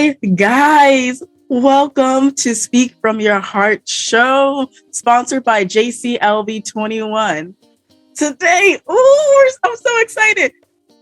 Hi, guys. Welcome to Speak From Your Heart show, sponsored by JCLV21. Today, I'm so excited.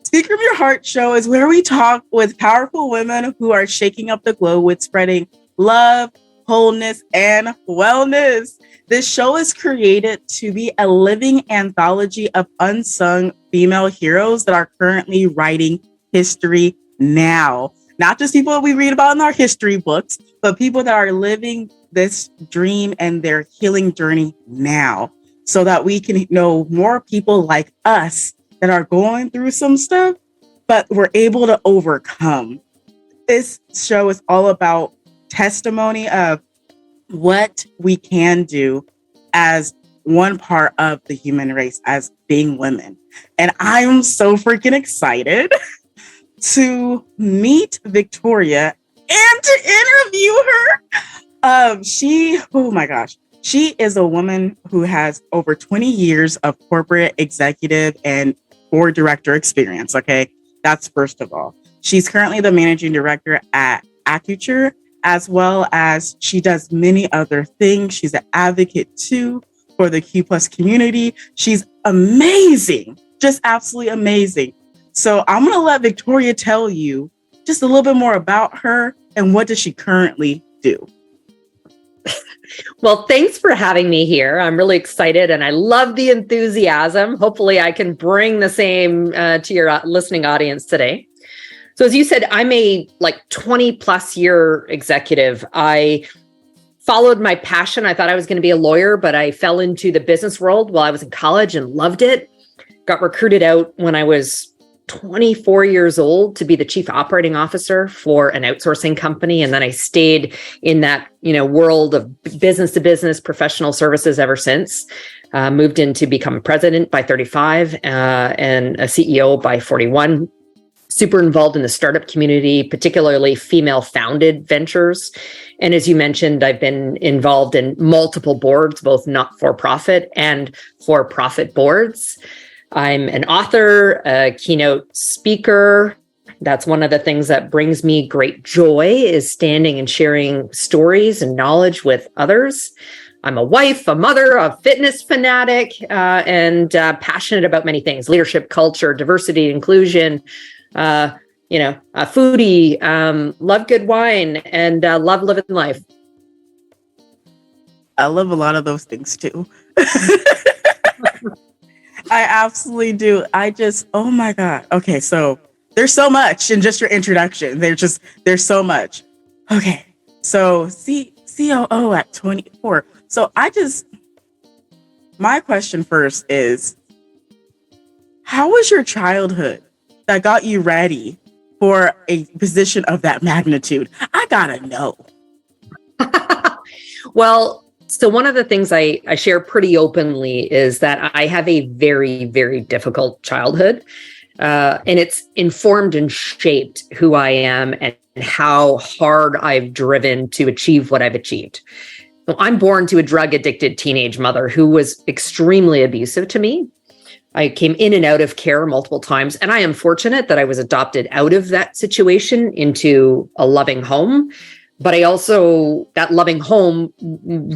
Speak From Your Heart show is where we talk with powerful women who are shaking up the globe with spreading love, wholeness, and wellness. This show is created to be a living anthology of unsung female heroes that are currently writing history now. Not just people we read about in our history books, but people that are living this dream and their healing journey now, so that we can know more people like us that are going through some stuff, but we're able to overcome. This show is all about testimony of what we can do as one part of the human race, as being women. And I'm so freaking excited to meet Victoria and to interview her. She is a woman who has over 20 years of corporate executive and board director experience. Okay, that's first of all. She's currently the managing director at Pelletier, as well as she does many other things. She's an advocate too for the Q+ community. She's amazing, just absolutely amazing. So I'm going to let Victoria tell you just a little bit more about her and what does she currently do. Well, thanks for having me here. I'm really excited and I love the enthusiasm. Hopefully I can bring the same to your listening audience today. So as you said, I'm a 20 plus year executive. I followed my passion. I thought I was going to be a lawyer, but I fell into the business world while I was in college and loved it. Got recruited out when I was 24 years old to be the chief operating officer for an outsourcing company. And then I stayed in that, world of business to business professional services ever since. Moved in to become president by 35 and a CEO by 41. Super involved in the startup community, particularly female founded ventures. And as you mentioned, I've been involved in multiple boards, both not for profit and for profit boards. I'm an author, a keynote speaker. That's one of the things that brings me great joy, is standing and sharing stories and knowledge with others. I'm a wife, a mother, a fitness fanatic, and passionate about many things: leadership, culture, diversity, inclusion, a foodie, love good wine, and love living life. I love a lot of those things too. I absolutely do. Oh my God. Okay, so there's so much in just your introduction. There's so much. Okay, so COO at 24. So my question first is, how was your childhood that got you ready for a position of that magnitude? I gotta know. Well, so one of the things I share pretty openly is that I have a very, very difficult childhood, and it's informed and shaped who I am and how hard I've driven to achieve what I've achieved. So I'm born to a drug-addicted teenage mother who was extremely abusive to me. I came in and out of care multiple times, and I am fortunate that I was adopted out of that situation into a loving home. But that loving home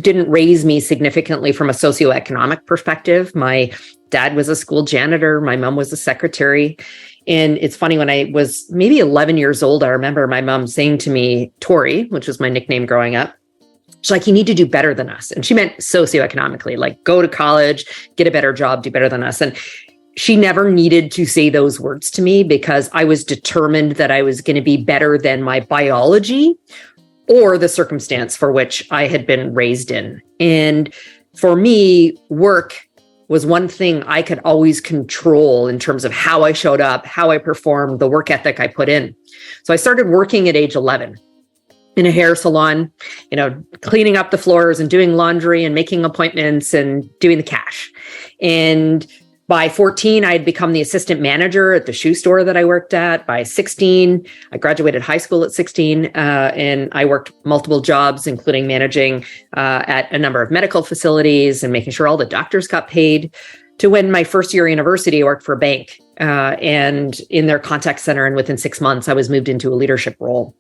didn't raise me significantly from a socioeconomic perspective. My dad was a school janitor. My mom was a secretary. And it's funny, when I was maybe 11 years old, I remember my mom saying to me, Tori, which was my nickname growing up, she's like, you need to do better than us. And she meant socioeconomically, like go to college, get a better job, do better than us. And she never needed to say those words to me because I was determined that I was going to be better than my biology or the circumstance for which I had been raised in. And for me, work was one thing I could always control in terms of how I showed up, how I performed, the work ethic I put in. So I started working at age 11 in a hair salon, cleaning up the floors and doing laundry and making appointments and doing the cash. And by 14, I had become the assistant manager at the shoe store that I worked at. By 16, I graduated high school at 16, and I worked multiple jobs, including managing at a number of medical facilities and making sure all the doctors got paid. To when my first year of university, I worked for a bank and in their contact center. And within 6 months, I was moved into a leadership role.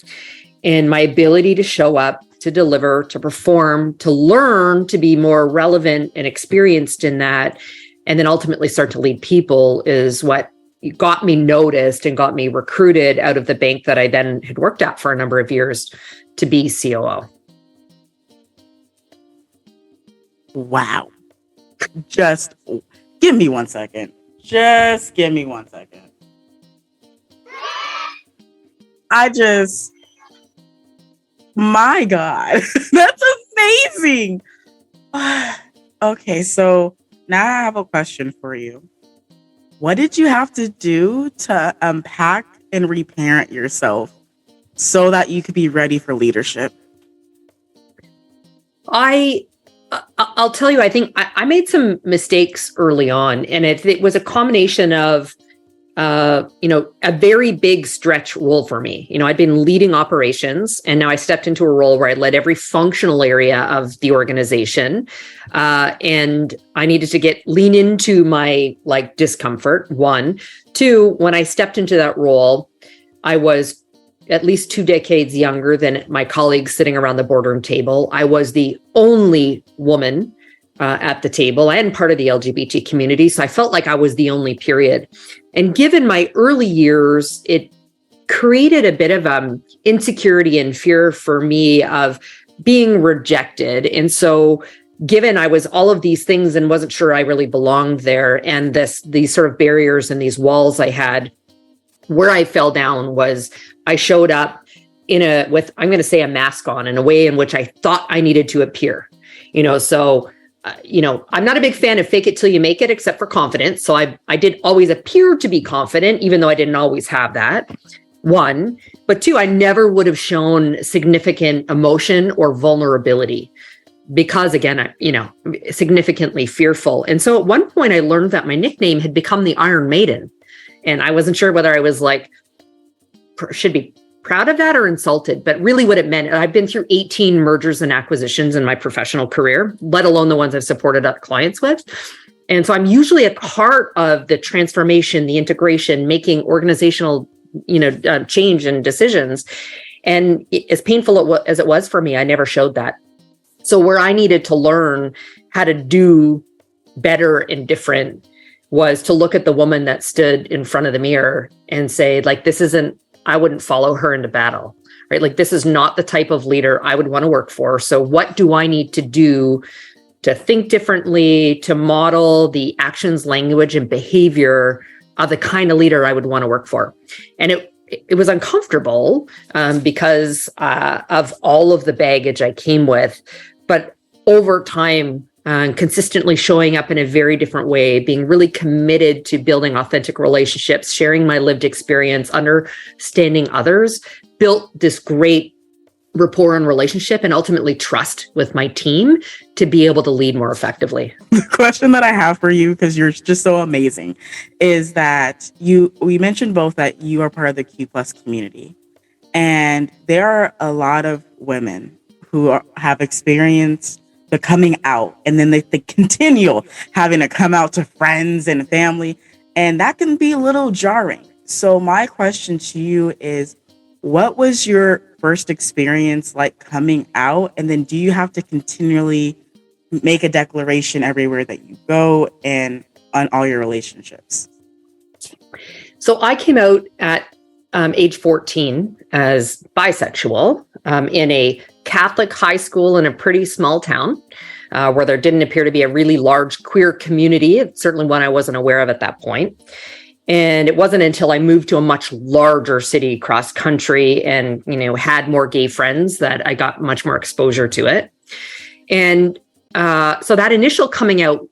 and my ability to show up, to deliver, to perform, to learn, to be more relevant and experienced in that, and then ultimately start to lead people is what got me noticed and got me recruited out of the bank that I then had worked at for a number of years to be COO. Wow. Just give me 1 second. Just give me 1 second. My God, that's amazing. Okay, so now I have a question for you. What did you have to do to unpack and reparent yourself so that you could be ready for leadership? I'll tell you, I think I made some mistakes early on, and it was a combination of a very big stretch role for me. I'd been leading operations, and now I stepped into a role where I led every functional area of the organization. And I needed to lean into my discomfort. 1, 2, when I stepped into that role, I was at least 2 decades younger than my colleagues sitting around the boardroom table. I was the only woman at the table and part of the LGBT community. So I felt like I was the only period. And given my early years, it created a bit of insecurity and fear for me of being rejected. And so given I was all of these things and wasn't sure I really belonged there, and these sort of barriers and these walls I had, where I fell down was I showed up with, I'm going to say, a mask on in a way in which I thought I needed to appear. I'm not a big fan of fake it till you make it, except for confidence. So I did always appear to be confident, even though I didn't always have that. 1, but 2, I never would have shown significant emotion or vulnerability because, again, significantly fearful. And so at one point I learned that my nickname had become the Iron Maiden. And I wasn't sure whether I was should be proud of that or insulted, but really what it meant, I've been through 18 mergers and acquisitions in my professional career, let alone the ones I've supported clients with. And so I'm usually at the heart of the transformation, the integration, making organizational, change and decisions. And as painful as it was for me, I never showed that. So where I needed to learn how to do better and different was to look at the woman that stood in front of the mirror and say, I wouldn't follow her into battle, right? This is not the type of leader I would want to work for. So what do I need to do to think differently, to model the actions, language, and behavior of the kind of leader I would want to work for? And it was uncomfortable because of all of the baggage I came with. But over time, consistently showing up in a very different way, being really committed to building authentic relationships, sharing my lived experience, understanding others, built this great rapport and relationship and ultimately trust with my team to be able to lead more effectively. The question that I have for you, because you're just so amazing, is that we mentioned both that you are part of the Q+ community. And there are a lot of women who have experienced the coming out, and then they continue having to come out to friends and family, and that can be a little jarring. So my question to you is, what was your first experience like coming out? And then do you have to continually make a declaration everywhere that you go and on all your relationships? So I came out at age 14 as bisexual in a Catholic high school in a pretty small town where there didn't appear to be a really large queer community. It's certainly one I wasn't aware of at that point. And it wasn't until I moved to a much larger city cross country and, had more gay friends that I got much more exposure to it. And so that initial coming out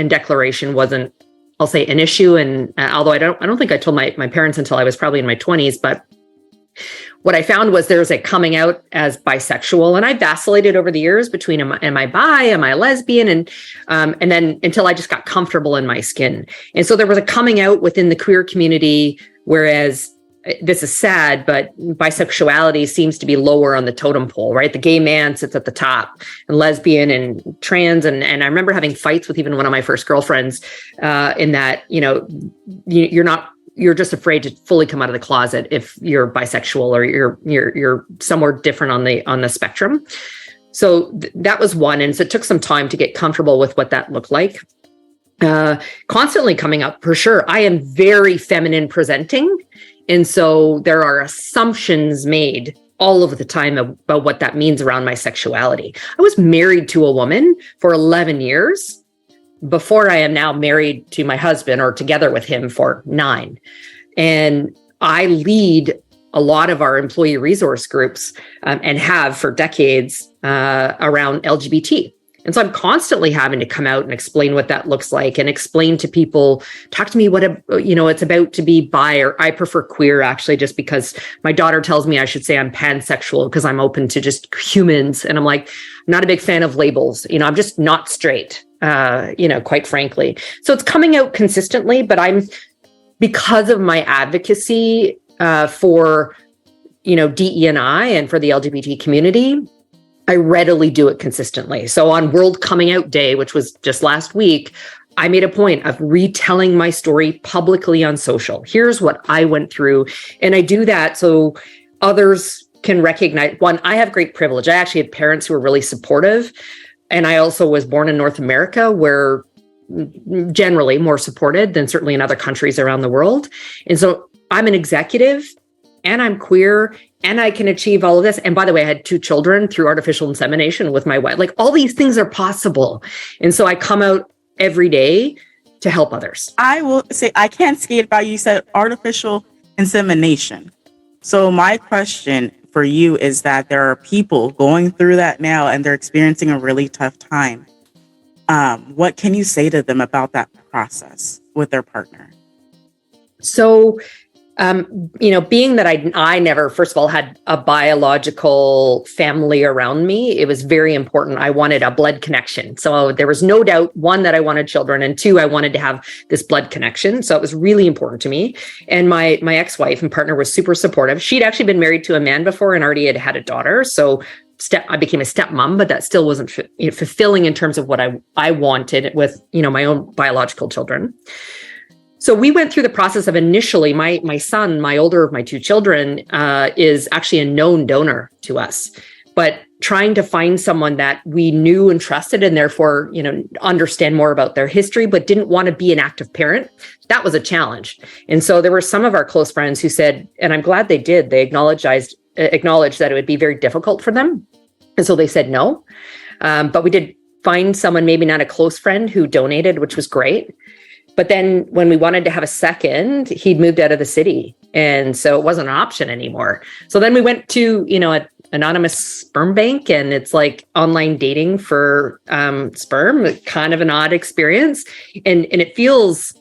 declaration wasn't, I'll say, an issue. And although I don't think I told my parents until I was probably in my 20s, but what I found was there's a coming out as bisexual, and I vacillated over the years between am I bi, am I lesbian, and then until I just got comfortable in my skin. And so there was a coming out within the queer community, whereas this is sad, but bisexuality seems to be lower on the totem pole, right? The gay man sits at the top, and lesbian and trans. And I remember having fights with even one of my first girlfriends in that, you're not you're just afraid to fully come out of the closet if you're bisexual or you're somewhere different on the spectrum. So that was one. And so it took some time to get comfortable with what that looked like. Constantly coming up, for sure. I am very feminine presenting. And so there are assumptions made all of the time about what that means around my sexuality. I was married to a woman for 11 years before I am now married to my husband, or together with him for 9. And I lead a lot of our employee resource groups and have for decades around LGBT. And so I'm constantly having to come out and explain what that looks like and explain to people, talk to me what, it's about to be bi, or I prefer queer, actually, just because my daughter tells me I should say I'm pansexual because I'm open to just humans. And I'm like, I'm not a big fan of labels. I'm just not straight, quite frankly. So it's coming out consistently, but because of my advocacy for, DE&I and for the LGBT community, I readily do it consistently. So on World Coming Out Day, which was just last week, I made a point of retelling my story publicly on social. Here's what I went through. And I do that so others can recognize, one, I have great privilege. I actually had parents who were really supportive. And I also was born in North America, where generally more supported than certainly in other countries around the world. And so I'm an executive and I'm queer and I can achieve all of this. And by the way, I had 2 children through artificial insemination with my wife. Like, all these things are possible. And so I come out every day to help others. I will say, I can't skate by, you said artificial insemination. So my question for you is that there are people going through that now and they're experiencing a really tough time. What can you say to them about that process with their partner? So, being that I never, first of all, had a biological family around me, it was very important. I wanted a blood connection. So there was no doubt, 1, that I wanted children, and 2, I wanted to have this blood connection. So it was really important to me. And my ex-wife and partner was super supportive. She'd actually been married to a man before and already had a daughter. So I became a stepmom, but that still wasn't fulfilling in terms of what I wanted with, my own biological children. So we went through the process of initially, my son, my older of my 2 children, is actually a known donor to us, but trying to find someone that we knew and trusted and therefore, understand more about their history, but didn't want to be an active parent. That was a challenge. And so there were some of our close friends who said, and I'm glad they did, they acknowledged that it would be very difficult for them. And so they said no. But we did find someone, maybe not a close friend, who donated, which was great. But then when we wanted to have a second, he'd moved out of the city. And so it wasn't an option anymore. So then we went to, an anonymous sperm bank, and it's like online dating for sperm, kind of an odd experience. And it feels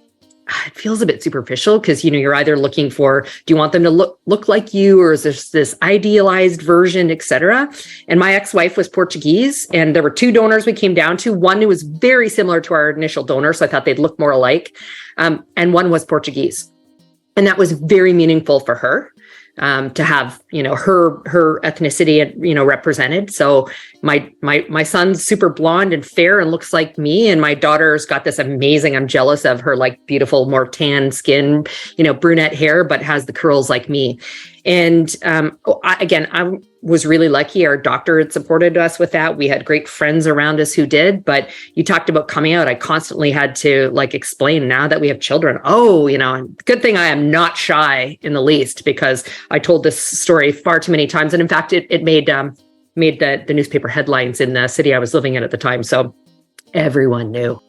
a bit superficial because, you're either looking for, do you want them to look like you, or is this idealized version, et cetera? And my ex-wife was Portuguese, and there were 2 donors we came down to. One who was very similar to our initial donor, so I thought they'd look more alike. And one was Portuguese. And that was very meaningful for her. To have, her ethnicity, represented. So my son's super blonde and fair and looks like me. And my daughter's got this amazing, I'm jealous of her, like, beautiful, more tan skin, brunette hair, but has the curls like me. And I was really lucky. Our doctor had supported us with that. We had great friends around us who did, but you talked about coming out. I constantly had to explain, now that we have children. Oh, good thing I am not shy in the least, because I told this story far too many times. And in fact, it made the newspaper headlines in the city I was living in at the time. So everyone knew.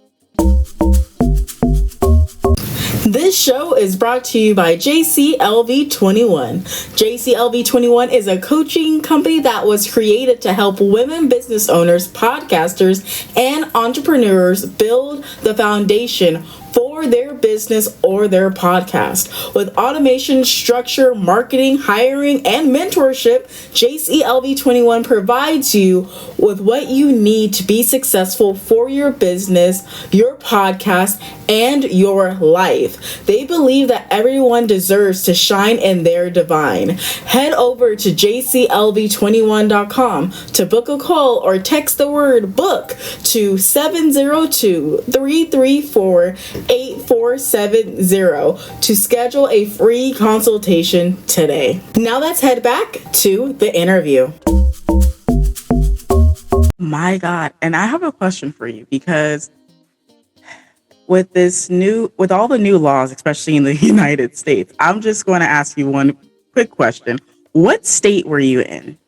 This show is brought to you by JCLV21. JCLV21 is a coaching company that was created to help women business owners, podcasters, and entrepreneurs build the foundation for their business or their podcast. With automation, structure, marketing, hiring, and mentorship, JCLV21 provides you with what you need to be successful for your business, your podcast, and your life. They believe that everyone deserves to shine in their divine. Head over to jclv21.com to book a call or text the word book to 702-334-8344 2470 to schedule a free consultation today. Now let's head back to the interview. My God. And I have a question for you, because with all the new laws, especially in the United States, I'm just going to ask you one quick question. What state were you in?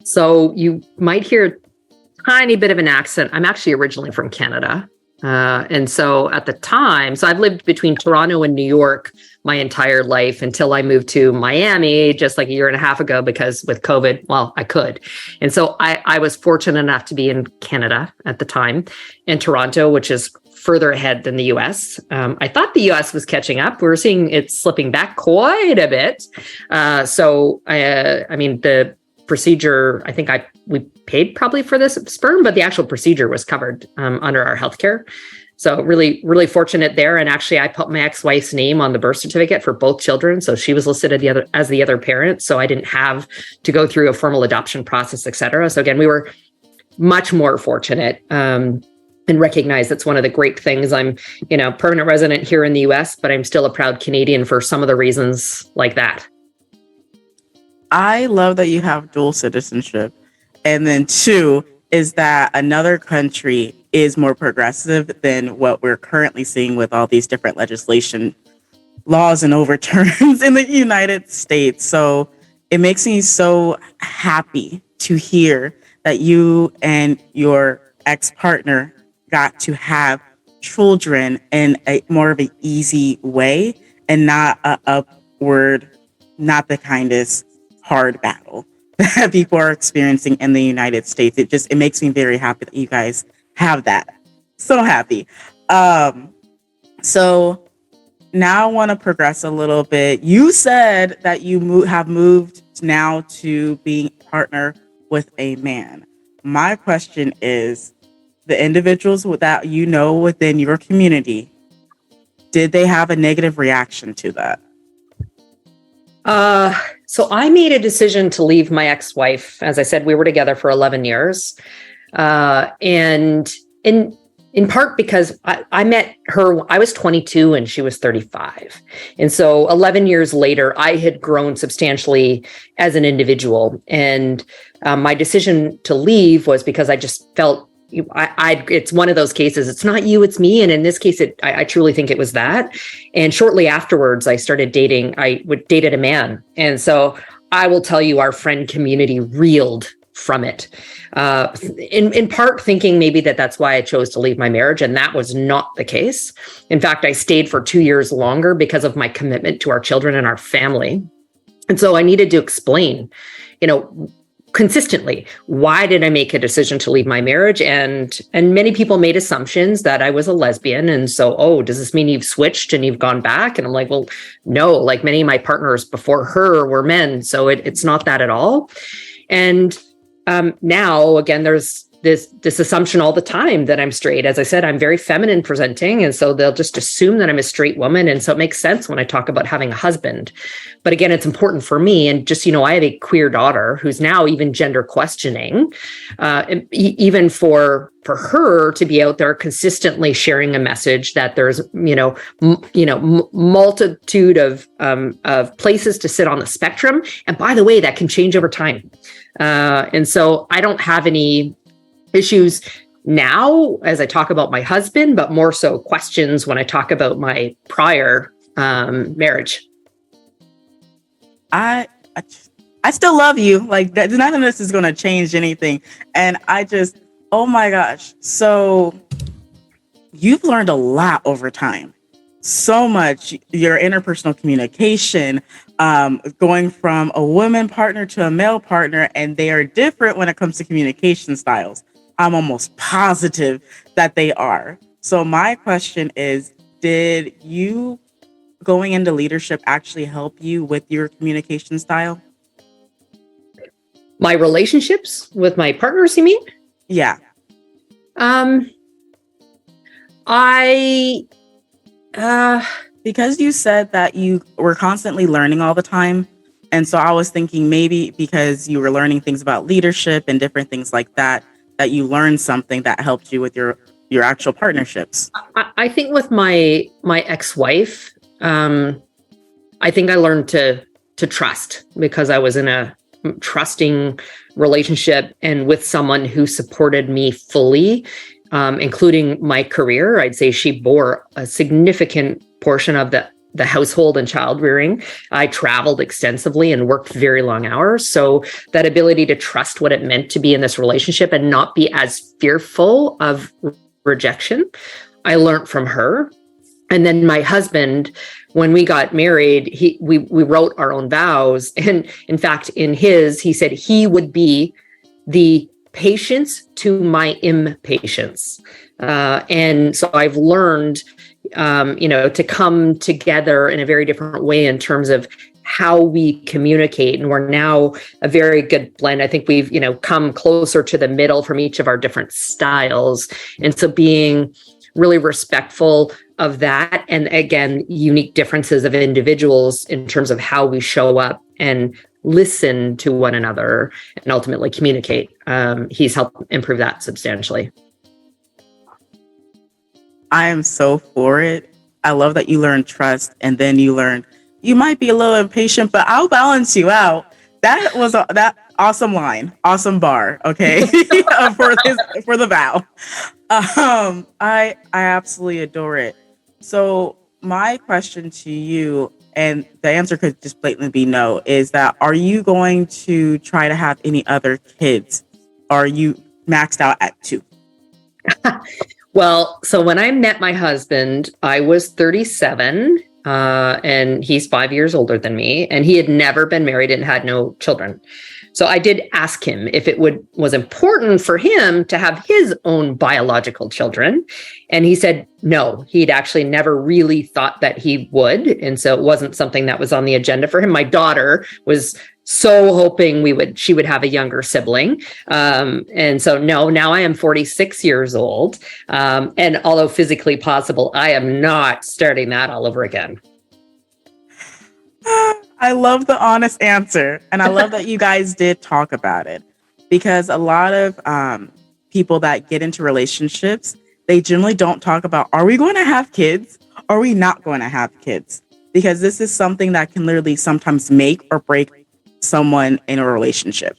So you might hear a tiny bit of an accent. I'm actually originally from Canada. And so at the time, so I've lived between Toronto and New York my entire life until I moved to Miami just like a year and a half ago, because with COVID, well, I could. And so I was fortunate enough to be in Canada at the time, in Toronto, which is further ahead than the US. I thought the US was catching up. We were seeing it slipping back quite a bit. I mean, the procedure, I think we paid probably for this sperm, but the actual procedure was covered under our healthcare. So really, really fortunate there. And actually, I put my ex-wife's name on the birth certificate for both children. So she was listed as the other parent. So I didn't have to go through a formal adoption process, et cetera. So again, we were much more fortunate. And recognize that's one of the great things. I'm, permanent resident here in the US, but I'm still a proud Canadian for some of the reasons like that. I love that you have dual citizenship. And then two is that another country is more progressive than what we're currently seeing with all these different legislation, laws and overturns in the United States. So it makes me so happy to hear that you and your ex-partner got to have children in a more of an easy way and not not the kindest hard battle that people are experiencing in the United States. It makes me very happy that you guys have that. So happy. So now I want to progress a little bit. You said that you have moved now to being partner with a man. My question is, the individuals that within your community, did they have a negative reaction to that? So I made a decision to leave my ex-wife. As I said, we were together for 11 years. And in part because I met her, I was 22 and she was 35. And so 11 years later, I had grown substantially as an individual. And my decision to leave was because I just felt it's one of those cases. It's not you, it's me. And in this case, I truly think it was that. And shortly afterwards, I started dating. I dated a man. And so I will tell you, our friend community reeled from it. In part thinking maybe that's why I chose to leave my marriage. And that was not the case. In fact, I stayed for 2 years longer because of my commitment to our children and our family. And so I needed to explain, consistently, why did I make a decision to leave my marriage? And many people made assumptions that I was a lesbian. And so, does this mean you've switched and you've gone back? And I'm like, well, no, like many of my partners before her were men. So it's not that at all. And now, again, there's this assumption all the time that I'm straight. As I said, I'm very feminine presenting. And so they'll just assume that I'm a straight woman. And so it makes sense when I talk about having a husband. But again, it's important for me. And just, I have a queer daughter who's now even gender questioning, even for her to be out there consistently sharing a message that there's, multitude of places to sit on the spectrum. And by the way, that can change over time. And so I don't have any issues now as I talk about my husband, but more so questions when I talk about my prior marriage. I still love you. Like that, none of this is going to change anything. And oh my gosh. So you've learned a lot over time. So much, your interpersonal communication, going from a woman partner to a male partner, and they are different when it comes to communication styles. I'm almost positive that they are. So my question is, did you going into leadership actually help you with your communication style? My relationships with my partners, you mean? Yeah. Because you said that you were constantly learning all the time. And so I was thinking maybe because you were learning things about leadership and different things like that, that you learned something that helped you with your your actual partnerships? I think with my ex-wife, I think I learned to trust because I was in a trusting relationship and with someone who supported me fully, including my career. I'd say she bore a significant portion of the household and child rearing. I traveled extensively and worked very long hours. So that ability to trust what it meant to be in this relationship and not be as fearful of rejection, I learned from her. And then my husband, when we got married, we wrote our own vows. And in fact, he said he would be the patience to my impatience. And so I've learned, to come together in a very different way in terms of how we communicate. And we're now a very good blend. I think we've, come closer to the middle from each of our different styles. And so being really respectful of that. And again, unique differences of individuals in terms of how we show up and listen to one another and ultimately communicate. He's helped improve that substantially. I am so for it. I love that you learned trust, and then you learned you might be a little impatient, but I'll balance you out. That was that awesome line, awesome bar. Okay, for the vow. I absolutely adore it. So my question to you, and the answer could just blatantly be no, is that are you going to try to have any other kids? Are you maxed out at 2? Well, so when I met my husband, I was 37, and he's 5 years older than me, and he had never been married and had no children. So I did ask him if it was important for him to have his own biological children. And he said, no, he'd actually never really thought that he would. And so it wasn't something that was on the agenda for him. My daughter was so hoping she would have a younger sibling. And so no, now I am 46 years old. And although physically possible, I am not starting that all over again. I love the honest answer. And I love that you guys did talk about it, because a lot of people that get into relationships, they generally don't talk about, are we going to have kids? Are we not going to have kids? Because this is something that can literally sometimes make or break someone in a relationship,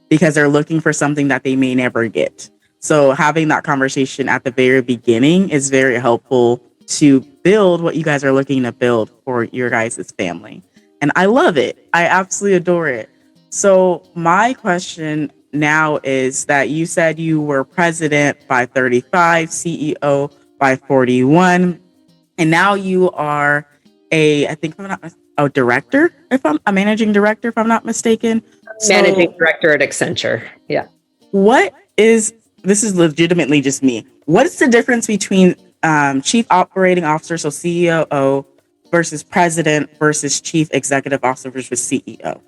because they're looking for something that they may never get. So having that conversation at the very beginning is very helpful to build what you guys are looking to build for your guys' family. And I love it. I absolutely adore it. So my question now is that you said you were president by 35, CEO by 41, and now you are a director, a managing director, if I'm not mistaken. Managing director at Accenture. Yeah. This is legitimately just me. What is the difference between chief operating officer, so CEO, versus president versus chief executive officer versus CEO?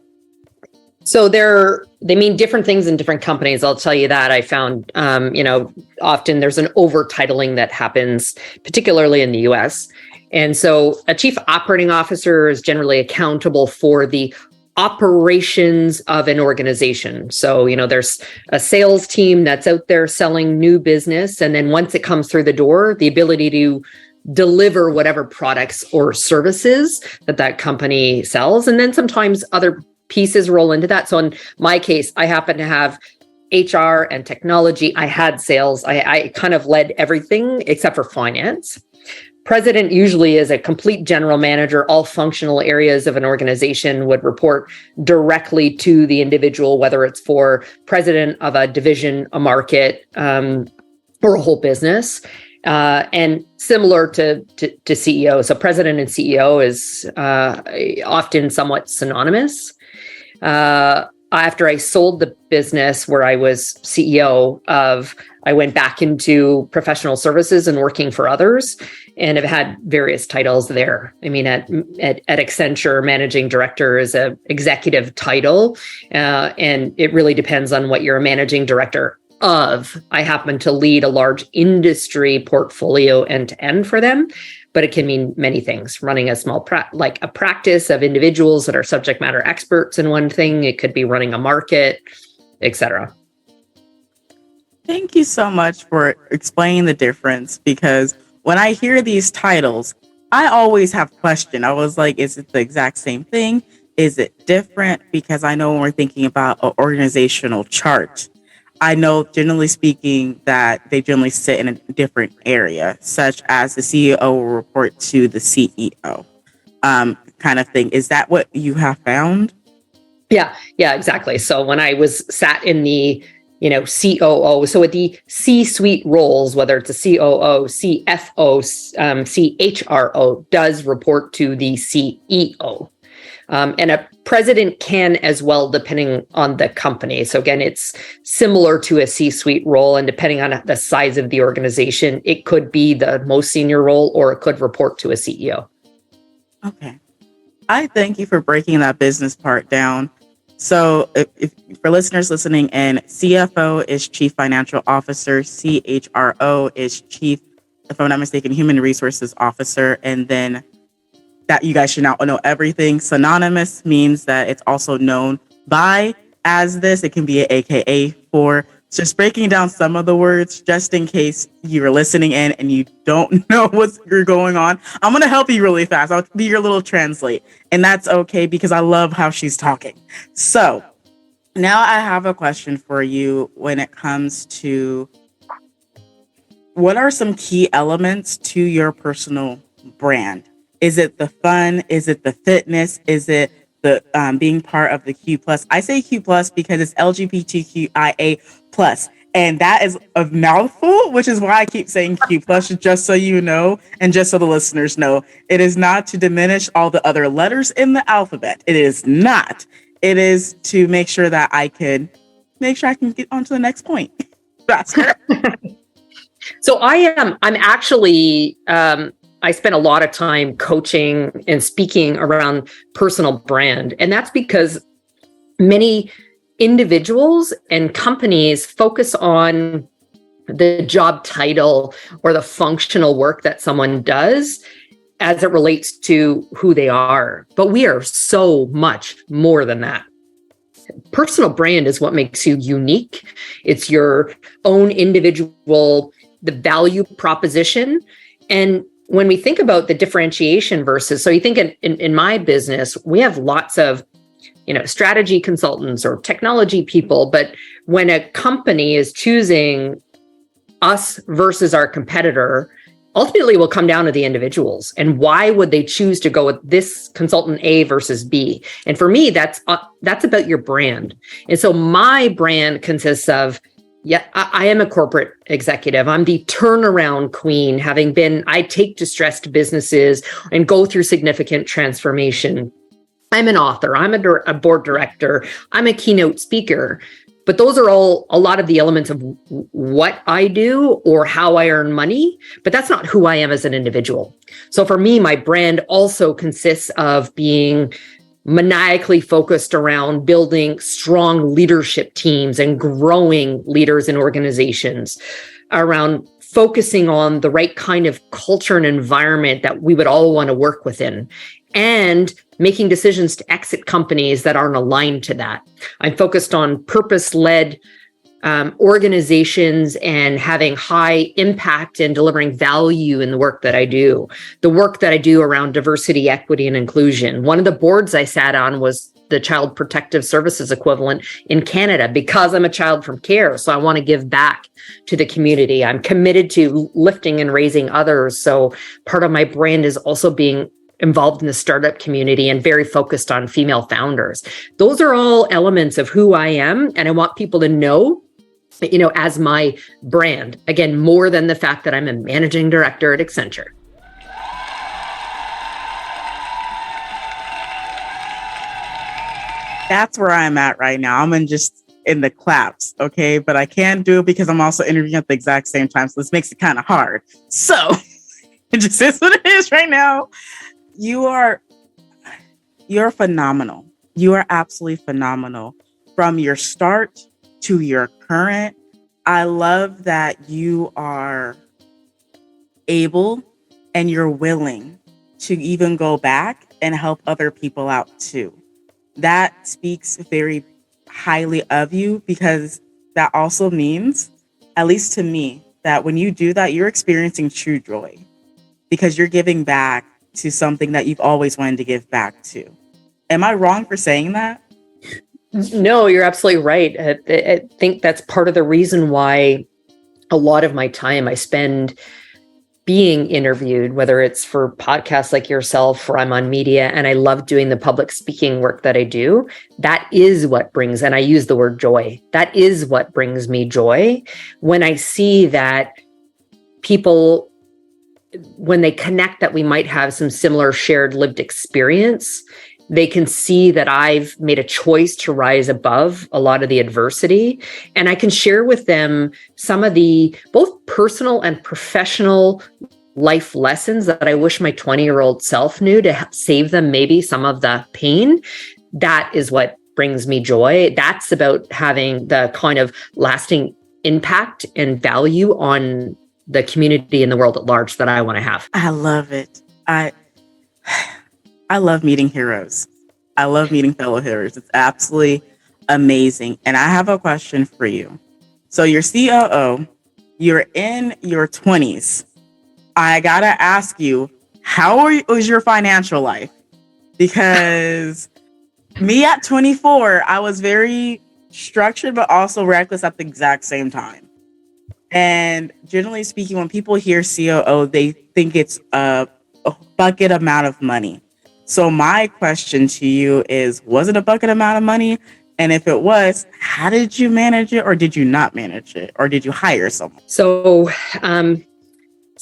So they mean different things in different companies. I'll tell you that. I found, often there's an over-titling that happens, particularly in the US. And so a chief operating officer is generally accountable for the operations of an organization. So, there's a sales team that's out there selling new business. And then once it comes through the door, the ability to deliver whatever products or services that company sells. And then sometimes other pieces roll into that. So in my case, I happen to have HR and technology. I had sales. I kind of led everything except for finance. President usually is a complete general manager. All functional areas of an organization would report directly to the individual, whether it's for president of a division, a market, or a whole business. And similar to CEO. So president and CEO is often somewhat synonymous. After I sold the business where I was CEO of, I went back into professional services and working for others, and have had various titles there. I mean, at Accenture, managing director is an executive title, and it really depends on what you're a managing director of. I happen to lead a large industry portfolio end to end for them, but it can mean many things. Running a small like a practice of individuals that are subject matter experts in one thing. It could be running a market, etc. Thank you so much for explaining the difference, because when I hear these titles, I always have question. I was like, is it the exact same thing? Is it different? Because I know when we're thinking about an organizational chart, I know generally speaking that they generally sit in a different area, such as the CEO will report to the CEO, kind of thing. Is that what you have found? Yeah, exactly. So when I was sat in the, COO, so at the C-suite roles, whether it's a COO, CFO, CHRO, does report to the CEO. And a president can as well, depending on the company. So again, it's similar to a C-suite role, and depending on the size of the organization, it could be the most senior role, or it could report to a CEO. Okay. I thank you for breaking that business part down. So if for listeners listening in, CFO is Chief Financial Officer, CHRO is Chief, if I'm not mistaken, Human Resources Officer, and then that you guys should now know everything. Synonymous means that it's also known by as this. It can be an AKA for. Just breaking down some of the words, just in case you're listening in and you don't know what's going on. I'm going to help you really fast. I'll be your little translate. And that's okay, because I love how she's talking. So now I have a question for you when it comes to what are some key elements to your personal brand? Is it the fun? Is it the fitness? Is it the being part of the Q plus? I say Q plus because it's LGBTQIA plus, and that is a mouthful, which is why I keep saying Q plus, just so you know, and just so the listeners know, it is not to diminish all the other letters in the alphabet. It is not. It is to make sure that I can get on to the next point faster. So I'm actually, I spent a lot of time coaching and speaking around personal brand. And that's because many individuals and companies focus on the job title or the functional work that someone does as it relates to who they are. But we are so much more than that. Personal brand is what makes you unique. It's your own individual, the value proposition. And when we think about the differentiation versus, so you think in my business, we have lots of, strategy consultants or technology people, but when a company is choosing us versus our competitor, ultimately will come down to the individuals. And why would they choose to go with this consultant A versus B? And for me, that's about your brand. And so my brand consists of, I am a corporate executive. I'm the turnaround queen, I take distressed businesses and go through significant transformation. I'm an author. I'm a board director. I'm a keynote speaker. But those are all a lot of the elements of what I do or how I earn money, but that's not who I am as an individual. So for me, my brand also consists of being maniacally focused around building strong leadership teams and growing leaders in organizations, around focusing on the right kind of culture and environment that we would all want to work within, and making decisions to exit companies that aren't aligned to that. I'm focused on purpose-led organizations and having high impact and delivering value in the work that I do. The work that I do around diversity, equity, and inclusion. One of the boards I sat on was the Child Protective Services equivalent in Canada, because I'm a child from care. So I want to give back to the community. I'm committed to lifting and raising others. So part of my brand is also being involved in the startup community and very focused on female founders. Those are all elements of who I am. And I want people to know, as my brand, again, more than the fact that I'm a managing director at Accenture. That's where I'm at right now. I'm in the claps, okay? But I can't do it because I'm also interviewing at the exact same time. So this makes it kind of hard. So it just is what it is right now. You're phenomenal. You are absolutely phenomenal from your start to your current. I love that you are able and you're willing to even go back and help other people out too. That speaks very highly of you, because that also means at least to me, that when you do that, you're experiencing true joy because you're giving back to something that you've always wanted to give back to. Am I wrong for saying that? No, you're absolutely right. I think that's part of the reason why a lot of my time I spend being interviewed, whether it's for podcasts like yourself or I'm on media, and I love doing the public speaking work that I do. That is what brings, and I use the word joy, that is what brings me joy. When I see that people, when they connect that we might have some similar shared lived experience, they can see that I've made a choice to rise above a lot of the adversity. And I can share with them some of the both personal and professional life lessons that I wish my 20-year-old self knew to save them maybe some of the pain. That is what brings me joy. That's about having the kind of lasting impact and value on the community and the world at large that I want to have. I love it. I love meeting heroes. I love meeting fellow heroes. It's absolutely amazing. And I have a question for you. So you're COO, you're in your 20s. I got to ask you, was your financial life? Because me at 24, I was very structured, but also reckless at the exact same time. And generally speaking, when people hear COO, they think it's a bucket amount of money. So my question to you is, was it a bucket amount of money? And if it was, how did you manage it, or did you not manage it, or did you hire someone? So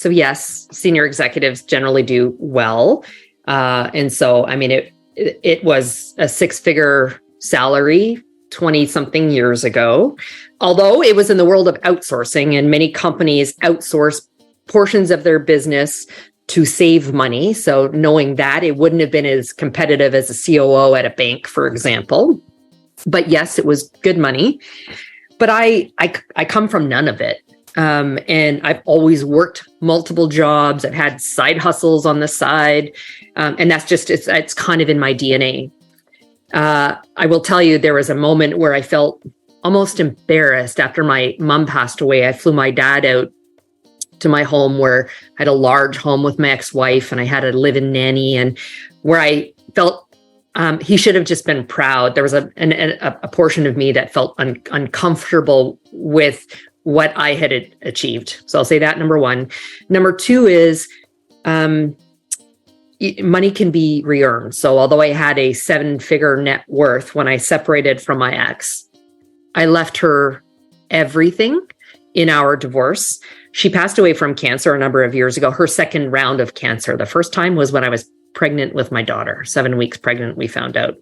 yes, senior executives generally do well. And so, I mean, it was a 6-figure salary 20 something years ago, although it was in the world of outsourcing, and many companies outsource portions of their business to save money. So knowing that, it wouldn't have been as competitive as a COO at a bank, for example. But yes, it was good money. But I come from none of it. And I've always worked multiple jobs. I've had side hustles on the side. And that's just, it's kind of in my DNA. I will tell you, there was a moment where I felt almost embarrassed after my mom passed away. I flew my dad out to my home, where I had a large home with my ex-wife, and I had a live-in nanny, and where I felt he should have just been proud. There was a portion of me that felt uncomfortable with what I had achieved. So I'll say that, number one. Number two is money can be re-earned. So although I had a 7-figure net worth when I separated from my ex, I left her everything in our divorce. She passed away from cancer a number of years ago, her second round of cancer. The first time was when I was pregnant with my daughter, 7 weeks pregnant, we found out.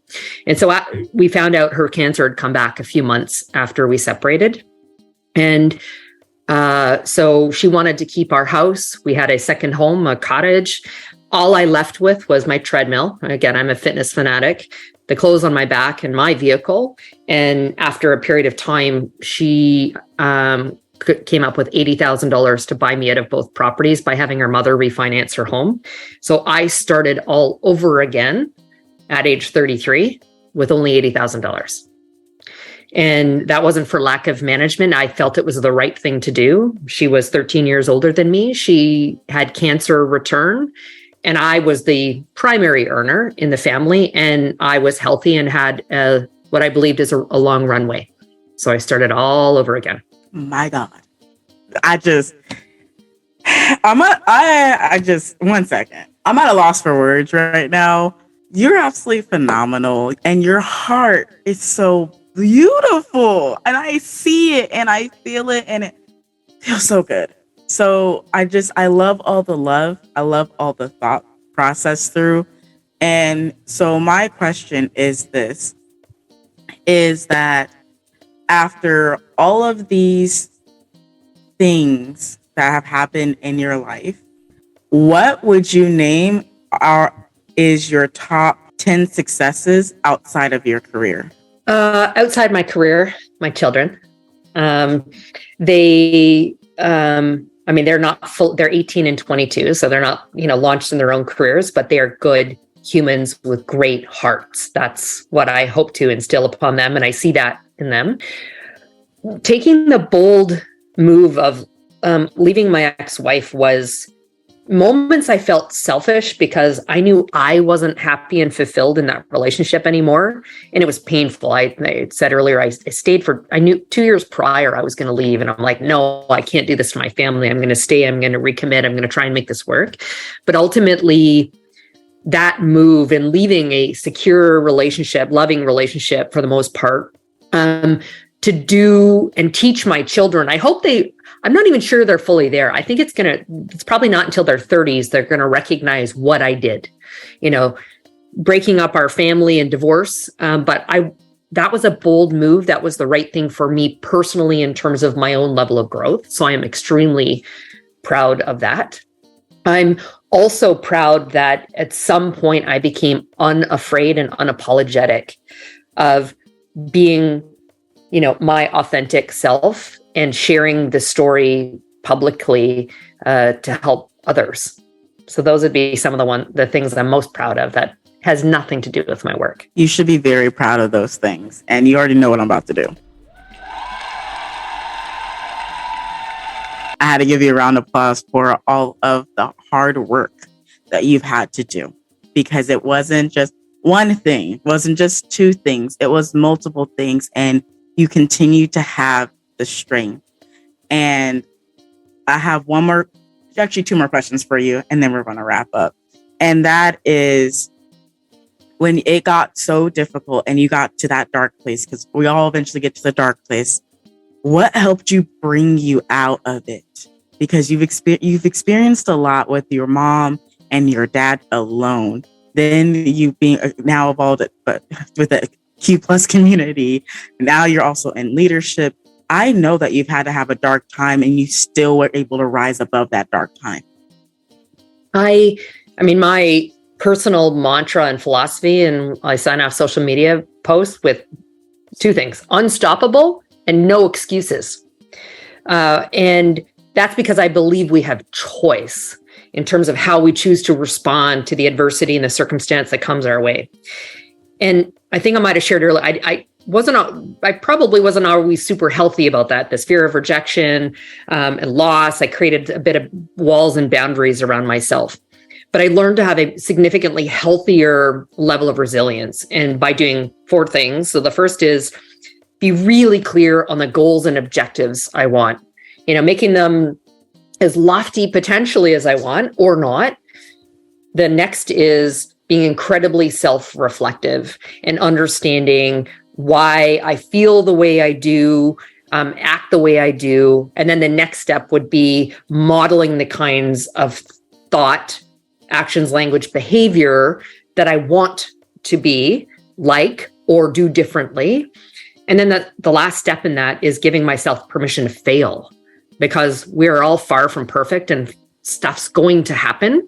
And so we found out her cancer had come back a few months after we separated. And so she wanted to keep our house. We had a second home, a cottage. All I left with was my treadmill. Again, I'm a fitness fanatic, the clothes on my back, and my vehicle. And after a period of time, she came up with $80,000 to buy me out of both properties by having her mother refinance her home. So I started all over again at age 33 with only $80,000. And that wasn't for lack of management. I felt it was the right thing to do. She was 13 years older than me. She had cancer return, and I was the primary earner in the family, and I was healthy and had what I believed is a long runway. So I started all over again. My God. One second. I'm at a loss for words right now. You're absolutely phenomenal. And your heart is so beautiful. And I see it and I feel it, and it feels so good. So I love all the love. I love all the thought process through. And so my question is this, is that after all of these things that have happened in your life, what would you name is your top 10 successes outside of your career? Outside my career, my children. They're not full, they're 18 and 22, so they're not, launched in their own careers, but they are good humans with great hearts. That's what I hope to instill upon them, and I see that in them. Taking the bold move of leaving my ex-wife was moments I felt selfish because I knew I wasn't happy and fulfilled in that relationship anymore. And it was painful. I said earlier, I knew 2 years prior I was going to leave. And I'm like, no, I can't do this to my family. I'm going to stay. I'm going to recommit. I'm going to try and make this work. But ultimately, that move and leaving a secure relationship, loving relationship for the most part, to do and teach my children. I'm not even sure they're fully there. I think it's probably not until their 30s, they're going to recognize what I did, breaking up our family and divorce. But that was a bold move. That was the right thing for me personally in terms of my own level of growth. So I am extremely proud of that. I'm also proud that at some point I became unafraid and unapologetic of being, my authentic self and sharing the story publicly to help others. So those would be some of the things I'm most proud of that has nothing to do with my work. You should be very proud of those things. And you already know what I'm about to do. I had to give you a round of applause for all of the hard work that you've had to do, because it wasn't just one thing, it wasn't just two things, it was multiple things. And you continue to have the strength. And I have two more questions for you, and then we're going to wrap up. And that is, when it got so difficult and you got to that dark place, because we all eventually get to the dark place, what helped you bring you out of it? Because you've experienced a lot with your mom and your dad alone. Then you being now involved with the Q plus community. Now you're also in leadership. I know that you've had to have a dark time, and you still were able to rise above that dark time. I mean, my personal mantra and philosophy, and I sign off social media posts with two things: unstoppable and no excuses. And that's because I believe we have choice in terms of how we choose to respond to the adversity and the circumstance that comes our way. And I think I might have shared earlier, I probably wasn't always super healthy about that. This fear of rejection and loss. I created a bit of walls and boundaries around myself. But I learned to have a significantly healthier level of resilience, and by doing 4 things. So the first is be really clear on the goals and objectives I want, making them as lofty potentially as I want or not. The next is being incredibly self-reflective and understanding why I feel the way I do, act the way I do. And then the next step would be modeling the kinds of thought, actions, language, behavior that I want to be like or do differently. And then the last step in that is giving myself permission to fail, because we're all far from perfect and stuff's going to happen.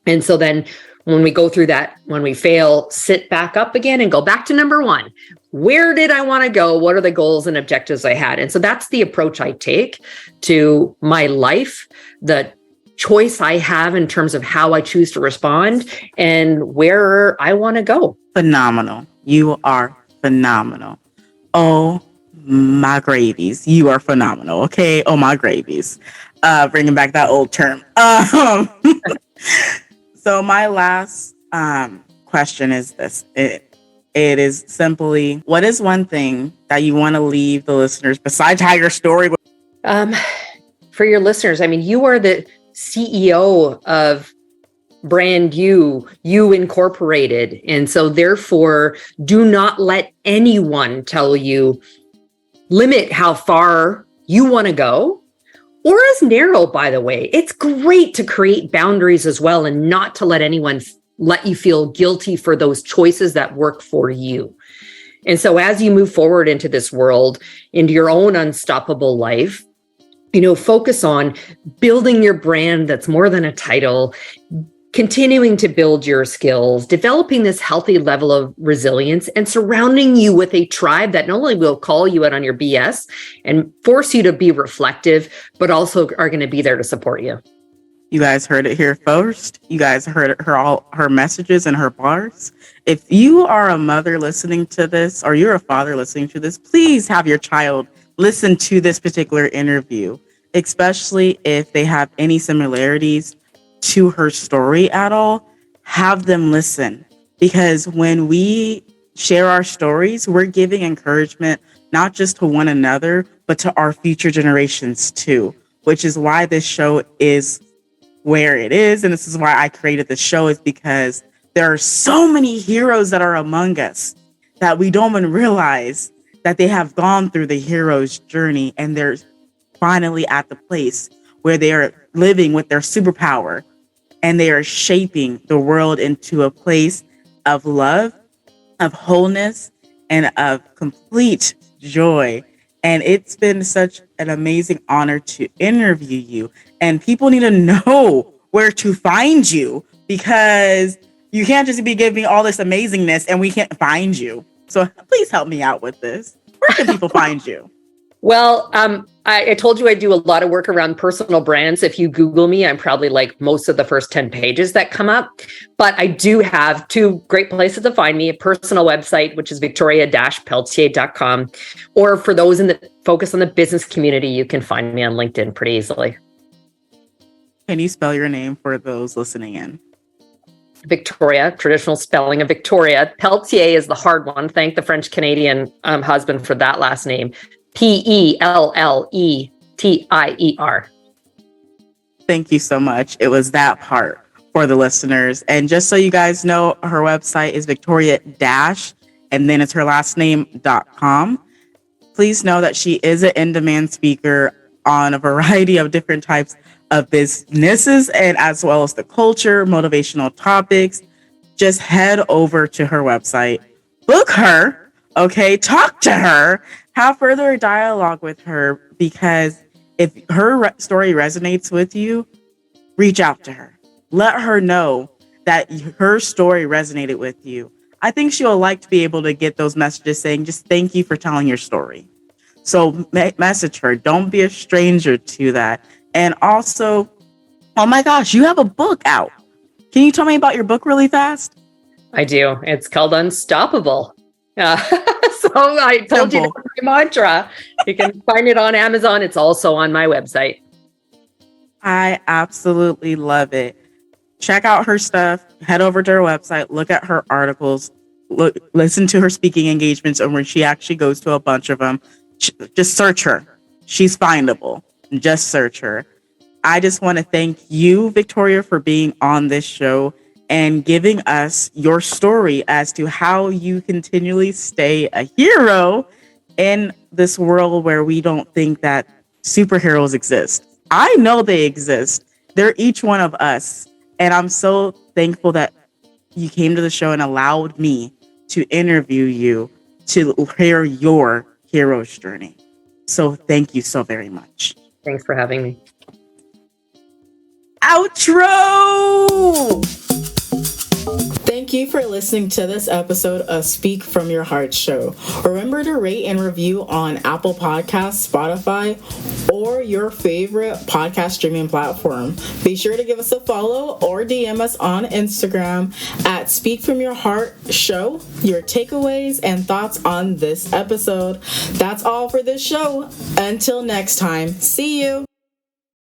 And so then when we go through that, when we fail, sit back up again and go back to number 1. Where did I want to go? What are the goals and objectives I had? And so that's the approach I take to my life, the choice I have in terms of how I choose to respond and where I want to go. Phenomenal. You are phenomenal. Oh my gravies. You are phenomenal. Okay. Oh my gravies. Bringing back that old term. So my last question is this. It is simply, what is one thing that you want to leave the listeners besides how your story? For your listeners, I mean, you are the CEO of Brand You Incorporated. And so therefore, do not let anyone tell you, limit how far you want to go, or as narrow, by the way. It's great to create boundaries as well, and not to let anyone let you feel guilty for those choices that work for you. And so as you move forward into this world, into your own unstoppable life, focus on building your brand that's more than a title, continuing to build your skills, developing this healthy level of resilience, and surrounding you with a tribe that not only will call you out on your BS and force you to be reflective, but also are going to be there to support you. You guys heard it here first. You guys heard her messages and her bars. If you are a mother listening to this, or you're a father listening to this, please have your child listen to this particular interview, especially if they have any similarities to her story at all, have them listen. Because when we share our stories, we're giving encouragement not just to one another, but to our future generations too, which is why this show is where it is. And this is why I created the show, is because there are so many heroes that are among us that we don't even realize that they have gone through the hero's journey, and they're finally at the place where they are living with their superpower, and they are shaping the world into a place of love, of wholeness, and of complete joy. And it's been such an amazing honor to interview you. And people need to know where to find you, because you can't just be giving all this amazingness and we can't find you. So please help me out with this. Where can people find you? Well, I told you I do a lot of work around personal brands. If you Google me, I'm probably like most of the first 10 pages that come up. But I do have two great places to find me: a personal website, which is victoria-pelletier.com. Or for those in the focus on the business community, you can find me on LinkedIn pretty easily. Can you spell your name for those listening in? Victoria, traditional spelling of Victoria. Pelletier is the hard one. Thank the French-Canadian husband for that last name. Pelletier. Thank you so much. It was that part for the listeners. And just so you guys know, her website is Victoria and then it's her last name.com. Please know that she is an in-demand speaker on a variety of different types of businesses, and as well as the culture, motivational topics. Just head over to her website, book her, okay, talk to her, have further dialogue with her, because if her story resonates with you, reach out to her. Let her know that her story resonated with you. I think she'll like to be able to get those messages saying, just thank you for telling your story. So message her. Don't be a stranger to that. And also, oh my gosh, you have a book out. Can you tell me about your book really fast? I do. It's called Unstoppable. So I told you that's my mantra. You can find it on Amazon. It's also on my website. I absolutely love it. Check out her stuff. Head over to her website. Look at her articles. Listen to her speaking engagements, and where she actually goes to a bunch of them. Just search her. She's findable. Just search her. I just want to thank you, Victoria, for being on this show and giving us your story as to how you continually stay a hero in this world where we don't think that superheroes exist. I know they exist. They're each one of us. And I'm so thankful that you came to the show and allowed me to interview you, to hear your hero's journey. So thank you so very much. Thanks for having me. Outro! Thank you for listening to this episode of Speak From Your Heart Show. Remember to rate and review on Apple Podcasts, Spotify, or your favorite podcast streaming platform. Be sure to give us a follow or DM us on Instagram at Speak From Your Heart Show, your takeaways and thoughts on this episode. That's all for this show. Until next time, see you.